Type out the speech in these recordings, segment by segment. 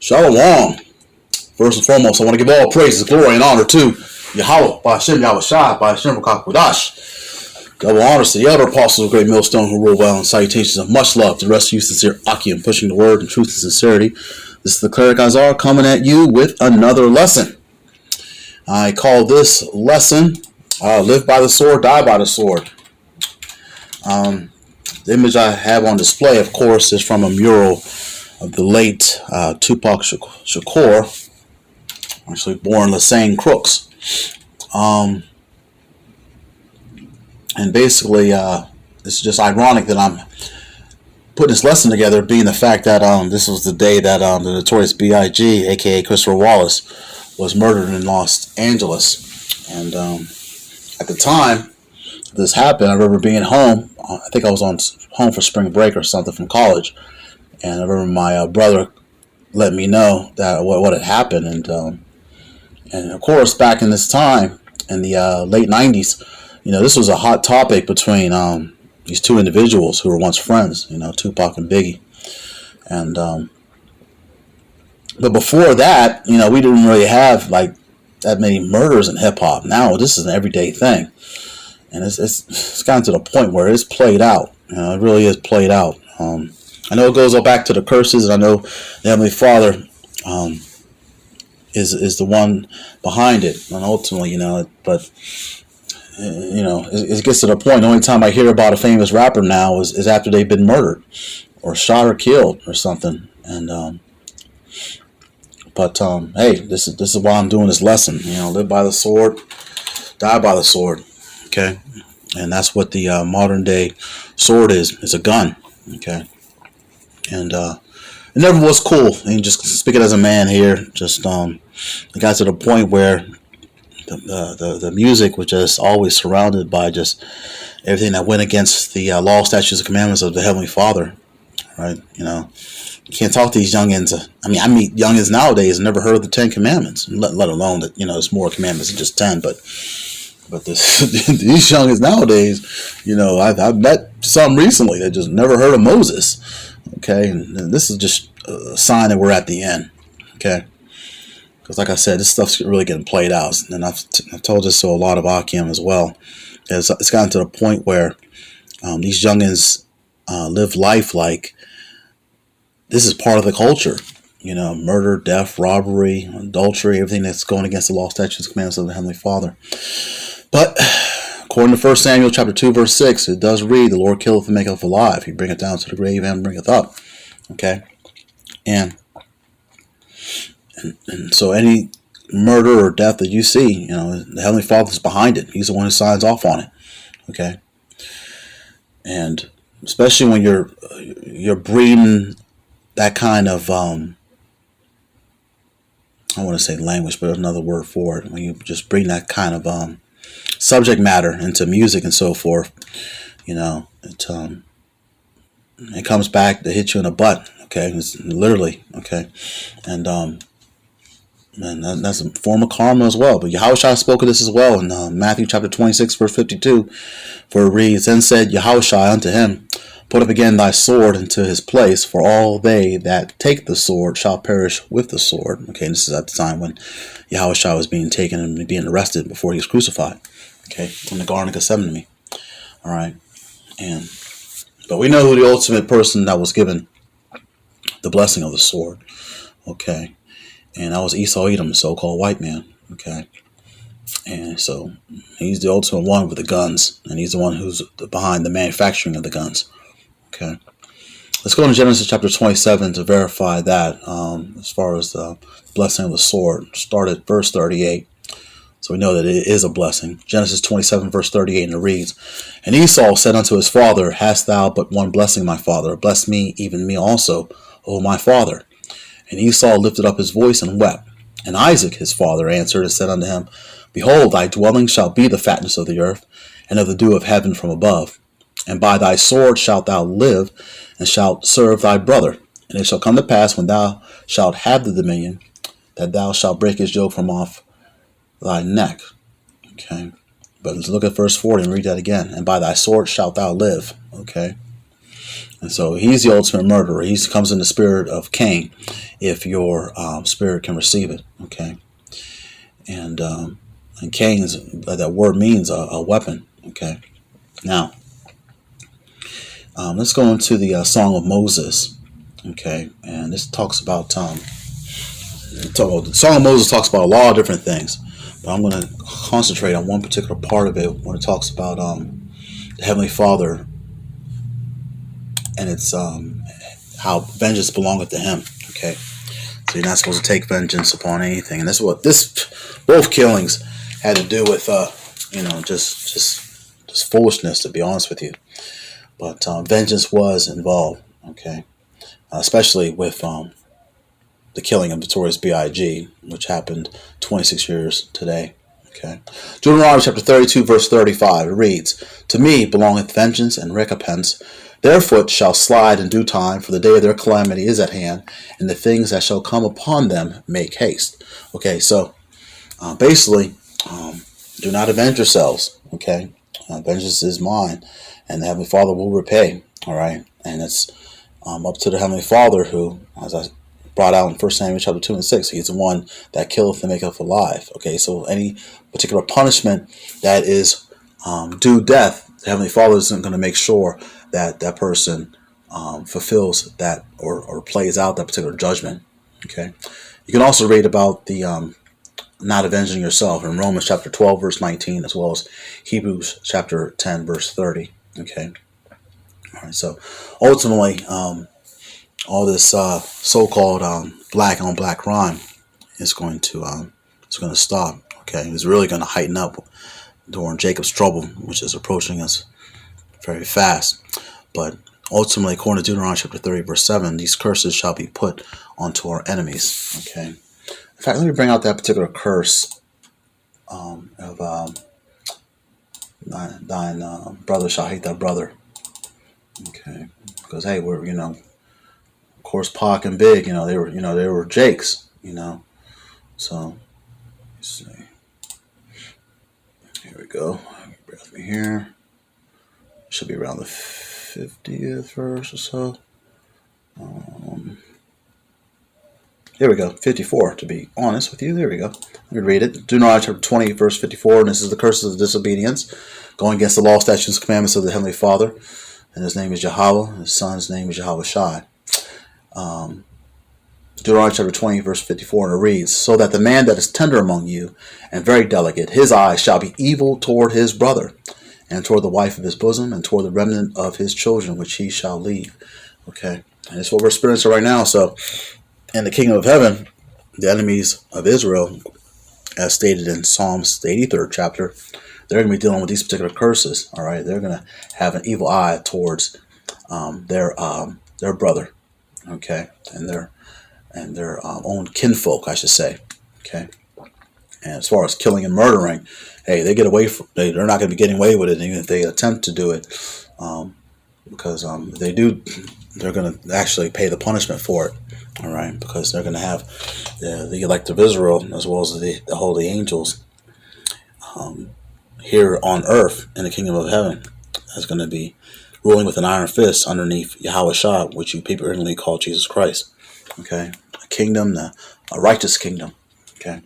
Shalom. First and foremost, I want to give all praises, glory, and honor to Yahweh, by Hashem, Yahweh Shai, by Hashem, Rakakudash. Double honors to the elder apostles of Great Millstone who rule well, and salutations of much love to the rest of you sincere Akim, pushing the word in truth and sincerity. This is the Cleric Azar coming at you with another lesson. I call this lesson, Live by the Sword, Die by the Sword. The image I have on display, of course, is from a mural of the late Tupac Shakur, actually born Lassane Crooks. And basically, it's just ironic that I'm putting this lesson together, being the fact that this was the day that the notorious B.I.G., a.k.a. Christopher Wallace, was murdered in Los Angeles. And at the time this happened, I remember being home. I think I was home for spring break or something from college. And I remember my brother let me know that what had happened. And of course, back in this time, in the late 90s, this was a hot topic between these two individuals who were once friends, Tupac and Biggie. And but before that, we didn't really have like that many murders in hip hop. Now this is an everyday thing, and it's gotten to the point where it's played out. It really is played out. I know it goes all back to the curses, and I know the Heavenly Father is the one behind it, and ultimately, but it gets to the point. The only time I hear about a famous rapper now is after they've been murdered, or shot, or killed, or something. And hey, this is why I'm doing this lesson. Live by the sword, die by the sword. Okay, and that's what the modern day sword is. It's a gun. Okay. And it never was cool. And just speaking as a man here, just it got to the point where the music was just always surrounded by just everything that went against the law, statutes, and commandments of the Heavenly Father. Right? You can't talk to these youngins. I meet youngins nowadays and never heard of the 10 Commandments, let alone that it's more commandments than just 10. But these youngins nowadays, I've met some recently that just never heard of Moses. Okay, and this is just a sign that we're at the end. Okay, because like I said, this stuff's really getting played out, and I've told this to a lot of Akim as well. It's gotten to the point where these youngins live life like this is part of the culture. Murder, death, robbery, adultery, everything that's going against the law, statutes, and commandments of the Heavenly Father. But according to 1 Samuel chapter 2, verse 6, it does read, the Lord killeth and maketh alive. He bringeth down to the grave and bringeth up. Okay? And so any murder or death that you see, the Heavenly Father is behind it. He's the one who signs off on it. Okay? And especially when you're breeding that kind of, I want to say language, but there's another word for it. When you just bring that kind of subject matter into music and so forth, it comes back to hit you in the butt. Okay, it's literally okay, and that's a form of karma as well. But Yahushua spoke of this as well in Matthew chapter 26, verse 52, for it reads, "Then said Yahushua unto him, Put up again thy sword into his place, for all they that take the sword shall perish with the sword." Okay, and this is at the time when Yahushua was being taken and being arrested before he was crucified. Okay, in the Garden of Gethsemane. All right, but we know who the ultimate person that was given the blessing of the sword. Okay, and that was Esau Edom, the so-called white man. Okay, and so he's the ultimate one with the guns, and he's the one who's behind the manufacturing of the guns. Okay, let's go to Genesis chapter 27 to verify that as far as the blessing of the sword. Start at verse 38. So we know that it is a blessing. Genesis 27, verse 38, and it reads, "And Esau said unto his father, Hast thou but one blessing, my father? Bless me, even me also, O my father. And Esau lifted up his voice and wept. And Isaac his father answered and said unto him, Behold, thy dwelling shall be the fatness of the earth, and of the dew of heaven from above. And by thy sword shalt thou live, and shalt serve thy brother. And it shall come to pass, when thou shalt have the dominion, that thou shalt break his yoke from off thy neck." Okay, but let's look at verse 40 and read that again. "And by thy sword shalt thou live." Okay, And so he's the ultimate murderer. He comes in the spirit of Cain, if your spirit can receive it. Okay, and Cain is that word means a weapon. Okay, now let's go into the Song of Moses. Okay, and this talks about the Song of Moses talks about a lot of different things, but I'm going to concentrate on one particular part of it when it talks about the Heavenly Father, and it's how vengeance belongeth to Him. Okay, so you're not supposed to take vengeance upon anything, and that's what both killings had to do with. Just foolishness, to be honest with you. But vengeance was involved. Okay, especially with the killing of Notorious B.I.G., which happened 26 years today. Okay, Deuteronomy chapter 32, verse 35, it reads, "To me belongeth vengeance and recompense. Their foot shall slide in due time, for the day of their calamity is at hand, and the things that shall come upon them make haste." Okay, so basically, do not avenge yourselves. Okay, vengeance is mine, and the Heavenly Father will repay. All right, and it's up to the Heavenly Father who, as I brought out in 1 Samuel chapter 2 and 6, He's the one that killeth and maketh alive. Okay, so any particular punishment that is due death, the Heavenly Father isn't going to make sure that that person fulfills that or plays out that particular judgment. Okay, you can also read about the not avenging yourself in Romans chapter 12 verse 19, as well as Hebrews chapter 10 verse 30. Okay, all right, so ultimately all this so-called black on black crime is going to stop. Okay, it's really going to heighten up during Jacob's trouble, which is approaching us very fast. But ultimately, according to Deuteronomy chapter 30 verse 7, these curses shall be put onto our enemies. Okay, in fact, let me bring out that particular curse of thine brother shall hate thy brother. Okay, because hey, we're of course, Pac and Big, they were Jakes, So, let's see. Here we go. Bear with me here. Should be around the 50th verse or so. Here we go, 54 to be honest with you. There we go. Let me read it. Deuteronomy chapter 20, verse 54, and this is the curses of disobedience, going against the law, statutes, and commandments of the Heavenly Father. And His name is Yahweh, and His Son's name is Yahweh Shai. Deuteronomy chapter 20, verse 54, and it reads, "So that the man that is tender among you and very delicate, his eyes shall be evil toward his brother, and toward the wife of his bosom, and toward the remnant of his children, which he shall leave." Okay, and it's what we're experiencing right now. So, in the kingdom of heaven, the enemies of Israel, as stated in Psalms, the 83rd chapter, they're going to be dealing with these particular curses. All right, they're going to have an evil eye towards their brother. Okay, and their own kinfolk, I should say. Okay, and as far as killing and murdering, hey, they get away from. They're not going to be getting away with it, even if they attempt to do it, because if they do, they're going to actually pay the punishment for it. All right, because they're going to have the elect of Israel, as well as the holy angels, here on earth in the kingdom of heaven, is going to be ruling with an iron fist underneath Yahweh Shah, which you people ignorantly call Jesus Christ. Okay, a kingdom, a righteous kingdom. Okay,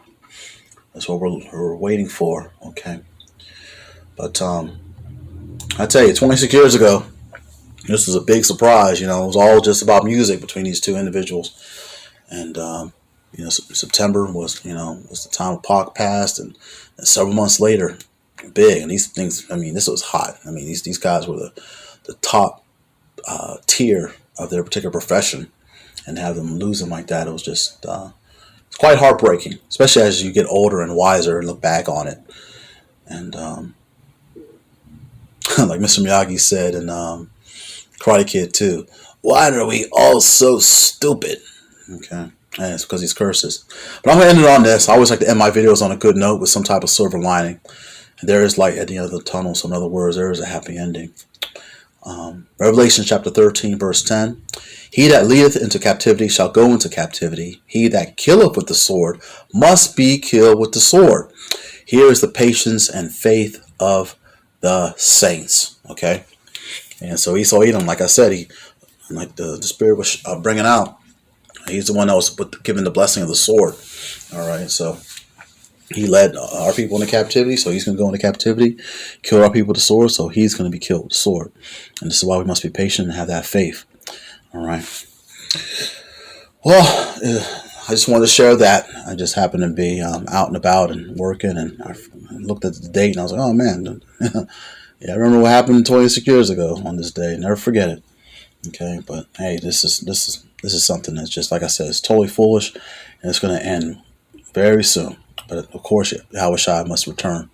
that's what we're waiting for. Okay, but I tell you, 26 years ago, this was a big surprise. It was all just about music between these two individuals, and September was the time of Pac passed, and several months later, big. And these things, this was hot. These guys were the top tier of their particular profession, and have them lose them like that, it was just it's quite heartbreaking, especially as you get older and wiser and look back on it. And like Mr. Miyagi said in Karate Kid 2, "Why are we all so stupid?" Okay, and it's because these curses. But I'm going to end it on this. I always like to end my videos on a good note with some type of silver lining. And there is light at the end of the tunnel, so in other words, there is a happy ending. Revelation chapter 13, verse 10. "He that leadeth into captivity shall go into captivity. He that killeth with the sword must be killed with the sword. Here is the patience and faith of the saints." Okay, And so Esau Edom, like I said, he, like the Spirit was bringing out, he's the one that was given the blessing of the sword. All right, so he led our people into captivity, so he's going to go into captivity, kill our people with the sword, so he's going to be killed with the sword. And this is why we must be patient and have that faith. All right. Well, I just wanted to share that. I just happened to be out and about and working, and I looked at the date, and I was like, oh, man. Yeah, I remember what happened 26 years ago on this day. Never forget it. Okay, but hey, this is something that's just, like I said, it's totally foolish, and it's going to end very soon. But of course, Yahushua must return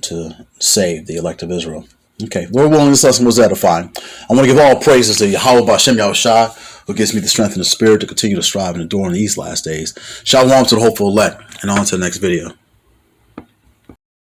to save the elect of Israel. Okay, Lord willing, this lesson was edifying. I want to give all praises to Yahweh B'Shem Yahushua, who gives me the strength and the spirit to continue to strive and endure in these last days. Shalom to the hopeful elect, and on to the next video.